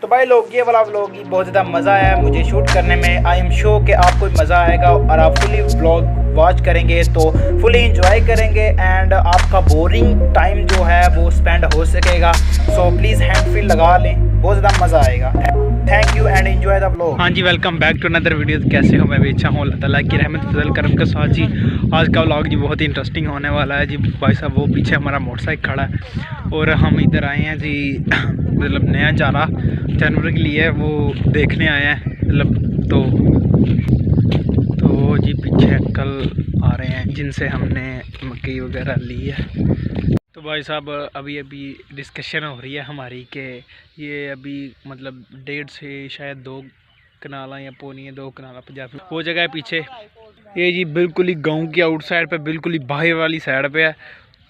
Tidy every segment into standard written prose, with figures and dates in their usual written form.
तो भाई लोग, ये वाला व्लॉग ही बहुत ज़्यादा मज़ा आया मुझे शूट करने में। आई एम श्योर कि आपको मज़ा आएगा और आप फुली व्लॉग वॉच करेंगे तो फुली इंजॉय करेंगे एंड आपका बोरिंग टाइम जो है वो स्पेंड हो सकेगा। सो प्लीज़ हैंड फ्री लगा लें, बहुत ज़्यादा मज़ा आएगा। Thank you and enjoy the vlog. हाँ जी, welcome back to another video. कैसे हो? मैं भी अच्छा हूँ, अल्लाह ताला की रहमत फजल करम के साथ जी। आज का व्लॉग जी बहुत ही इंटरेस्टिंग होने वाला है जी। भाई साहब वो पीछे हमारा मोटरसाइकिल खड़ा है और हम इधर आए हैं जी मतलब नया चारा जानवर के लिए वो देखने आए हैं मतलब। तो जी पीछे अंकल आ रहे हैं जिनसे हमने मकई वगैरह ली है। तो भाई साहब अभी डिस्कशन हो रही है हमारी कि ये अभी मतलब 1.5 से शायद 2 कनाला या पौनी 2 कनाला पंजाब वो जगह है पीछे। ये जी बिल्कुल ही गांव की आउटसाइड पे, बिल्कुल ही बाहर वाली साइड पे है।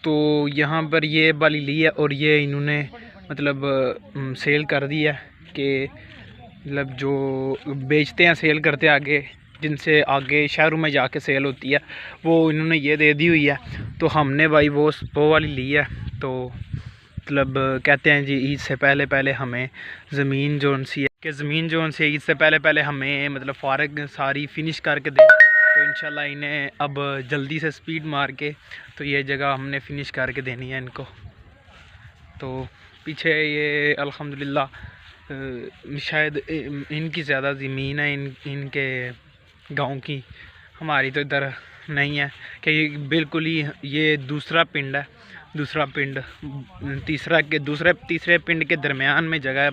तो यहाँ पर ये वाली ली है और ये इन्होंने मतलब सेल कर दी है कि मतलब जो बेचते हैं सेल करते आगे, जिनसे आगे शहरों में जाके सेल होती है, वो इन्होंने ये दे दी हुई है। तो हमने भाई वो वाली ली है। तो मतलब कहते हैं जी ईद से पहले हमें ज़मीन जोन सी है कि ज़मीन जोन से ईद से पहले हमें मतलब फारग सारी फिनिश करके दे। तो इंशाल्लाह इन्हें अब जल्दी से स्पीड मार के तो ये जगह हमने फिनिश करके देनी है इनको। तो पीछे ये अल्हम्दुलिल्लाह शायद इनकी ज़्यादा ज़मीन है इनके गांव की, हमारी तो इधर नहीं है कि बिल्कुल ही ये दूसरा पिंड है। दूसरा पिंड तीसरे पिंड के दरमियान में जगह है।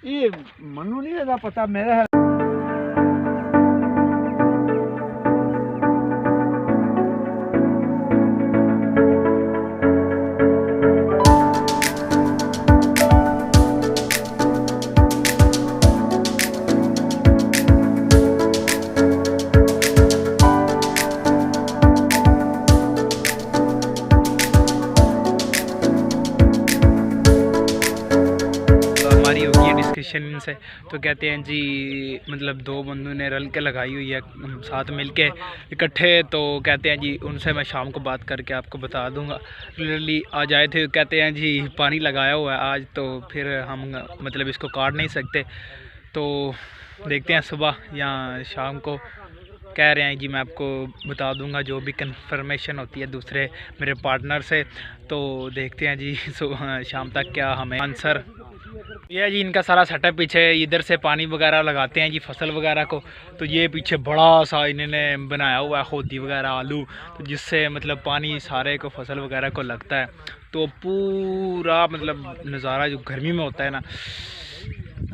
ये मनु नहीं पता मेरा डिस्कशन इनसे। तो कहते हैं जी मतलब 2 बंदों ने रल के लगाई हुई है साथ मिलके इकट्ठे। तो कहते हैं जी उनसे मैं शाम को बात करके आपको बता दूंगा। रियली आज आए थे, कहते हैं जी पानी लगाया हुआ है आज, तो फिर हम मतलब इसको काट नहीं सकते। तो देखते हैं सुबह या शाम को, कह रहे हैं जी मैं आपको बता दूंगा जो भी कंफर्मेशन होती है दूसरे मेरे पार्टनर से। तो देखते हैं जी शाम तक क्या हमें आंसर। ये जी इनका सारा सेटअप पीछे, इधर से पानी वगैरह लगाते हैं जी फसल वगैरह को। तो ये पीछे बड़ा सा इन्होंने बनाया हुआ है खोदी वगैरह आलू, तो जिससे मतलब पानी सारे को फसल वगैरह को लगता है। तो पूरा मतलब नज़ारा जो गर्मी में होता है ना,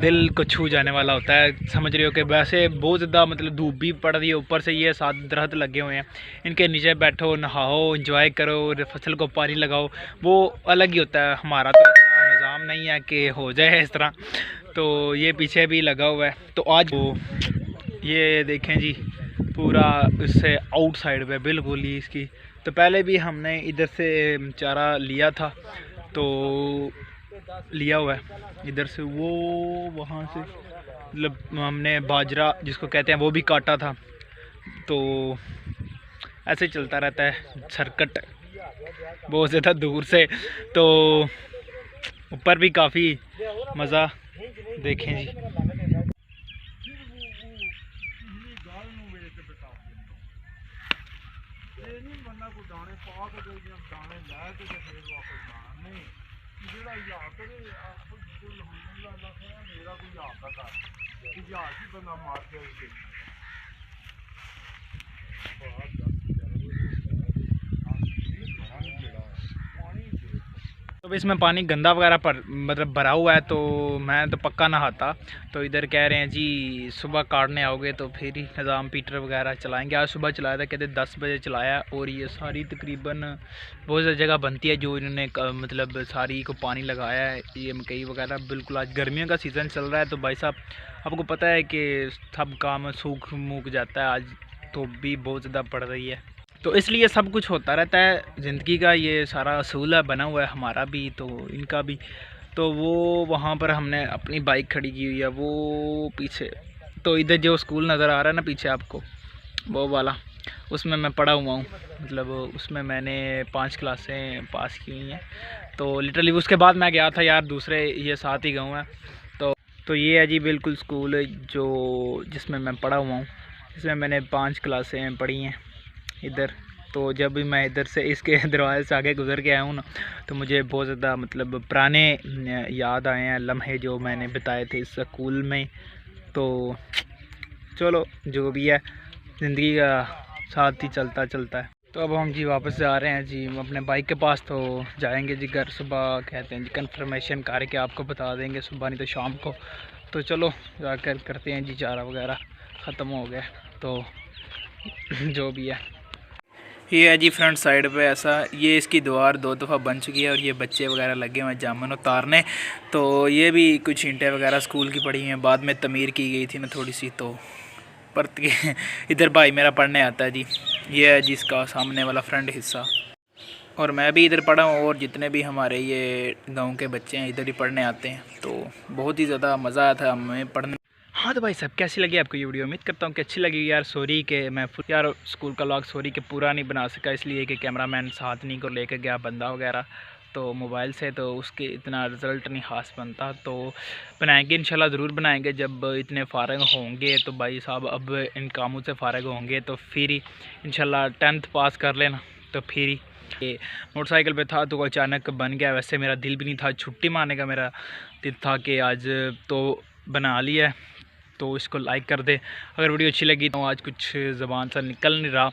दिल को छू जाने वाला होता है। समझ रहे हो कि वैसे बहुत ज़्यादा मतलब धूप भी पड़ रही है, ऊपर से ये 7 दरख्त लगे हुए हैं, इनके नीचे बैठो, नहाओ, एंजॉय करो और फसल को पानी लगाओ, वो अलग ही होता है। हमारा तो इतना निज़ाम नहीं है कि हो जाए इस तरह। तो ये पीछे भी लगा हुआ है। तो आज ये देखें जी पूरा इससे आउटसाइड पे बिल्कुल ही इसकी। तो पहले भी हमने इधर से चारा लिया था, तो लिया हुआ है इधर से, वो वहाँ से मतलब हमने बाजरा जिसको कहते हैं वो भी काटा था। तो ऐसे चलता रहता है सर्कट बहुत ज़्यादा दूर से। तो ऊपर भी काफ़ी मज़ा देखें जी। तो इसमें पानी गंदा वगैरह पर मतलब भरा हुआ है, तो मैं तो पक्का नहाता। तो इधर कह रहे हैं जी सुबह काटने आओगे तो फिर ही निज़ाम पीटर वगैरह चलाएंगे। आज सुबह चलाया था, कहते 10 बजे चलाया। और ये सारी तकरीबन बहुत ज़्यादा जगह बनती है जो इन्होंने मतलब सारी को पानी लगाया है। ये मकई वगैरह बिल्कुल, आज गर्मियों का सीज़न चल रहा है। तो भाई साहब आपको पता है कि सब काम सूख मूक जाता है, आज तो भी बहुत ज़्यादा पड़ रही है। तो इसलिए सब कुछ होता रहता है ज़िंदगी का, ये सारा असूल है बना हुआ है, हमारा भी तो इनका भी। तो वो वहाँ पर हमने अपनी बाइक खड़ी की हुई है, वो पीछे तो इधर जो स्कूल नज़र आ रहा है ना पीछे आपको, वो वाला, उसमें मैं पढ़ा हुआ हूँ। मतलब उसमें मैंने 5 क्लासें पास की हुई हैं। तो लिटरली उसके बाद मैं गया था यार दूसरे, ये साथ ही गाँव है। तो ये है जी बिल्कुल स्कूल जो जिसमें मैं पढ़ा हुआ हूँ। इसमें मैंने 5 क्लासें पढ़ी हैं इधर। तो जब भी मैं इधर से इसके दरवाजे से आगे गुज़र के आया हूँ ना, तो मुझे बहुत ज़्यादा मतलब पुराने याद आए हैं, लम्हे जो मैंने बिताए थे इस स्कूल में। तो चलो जो भी है, ज़िंदगी का साथ ही चलता चलता है। तो अब हम जी वापस जा रहे हैं जी अपने बाइक के पास। तो जाएंगे जी घर, सुबह कहते हैं जी कन्फर्मेशन करके आपको बता देंगे, सुबह नहीं तो शाम को। तो चलो जाकर करते हैं जी, चारा वगैरह ख़त्म हो गया तो जो भी है। ये है जी फ्रंट साइड पे ऐसा, ये इसकी दीवार 2 दफ़ा बन चुकी है और ये बच्चे वगैरह लगे हुए हैं जामुन उतारने। तो ये भी कुछ ईंटें वगैरह स्कूल की पड़ी हैं, बाद में तमीर की गई थी ना थोड़ी सी, तो परत के इधर भाई मेरा पढ़ने आता है जी। ये है जी इसका सामने वाला फ्रंट हिस्सा, और मैं भी इधर पढ़ा हूँ और जितने भी हमारे ये गांव के बच्चे हैं इधर ही पढ़ने आते हैं। तो बहुत ही ज़्यादा मज़ा आया था हमें पढ़ने। हाँ तो भाई साहब कैसी लगी आपको ये वीडियो? उम्मीद करता हूँ कि अच्छी लगी यार। सॉरी कि मैं यार स्कूल का व्लॉग सॉरी कि पूरा नहीं बना सका, इसलिए कि कैमरामैन साथ नहीं को लेकर गया बंदा वगैरह तो मोबाइल से, तो उसके इतना रिज़ल्ट नहीं खास बनता। तो बनाएंगे इंशाल्लाह, ज़रूर बनाएंगे जब इतने फ़ारग होंगे। तो भाई साहब अब इन कामों से फ़ारग होंगे तो फिर ही इंशाल्लाह 10th पास कर लेना, तो फिर ही। ये मोटरसाइकिल पे था तो अचानक बन गया। वैसे मेरा दिल भी नहीं था छुट्टी मारने का, मेरा दिल था कि आज तो बना लिया है। तो इसको लाइक कर दे अगर वीडियो अच्छी लगी। तो आज कुछ ज़बान से निकल नहीं रहा,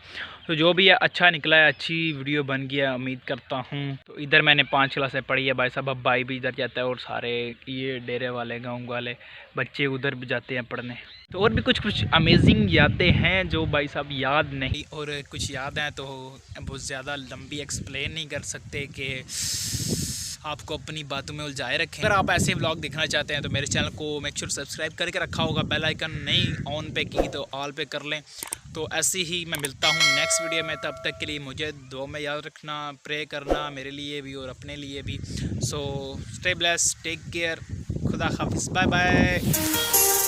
तो जो भी है अच्छा निकला है, अच्छी वीडियो बन गया उम्मीद करता हूँ। तो इधर मैंने 5 क्लासें पढ़ी है भाई साहब। अब भाई भी इधर जाता है और सारे ये डेरे वाले गाँव वाले बच्चे उधर भी जाते हैं पढ़ने। तो और भी कुछ अमेजिंग यादें हैं जो भाई साहब याद नहीं, और कुछ याद हैं तो बहुत ज़्यादा लंबी एक्सप्लेन नहीं कर सकते कि आपको अपनी बातों में उलझाए रखें। अगर आप ऐसे व्लॉग देखना चाहते हैं तो मेरे चैनल को मेक श्योर सब्सक्राइब करके रखा होगा, बेल आइकन नहीं ऑन पे की तो ऑल पे कर लें। तो ऐसे ही मैं मिलता हूँ नेक्स्ट वीडियो में, तब तक के लिए मुझे दुआ में याद रखना, प्रे करना मेरे लिए भी और अपने लिए भी। So stay blessed, take care, खुदा हाफिज़, बाय बाय।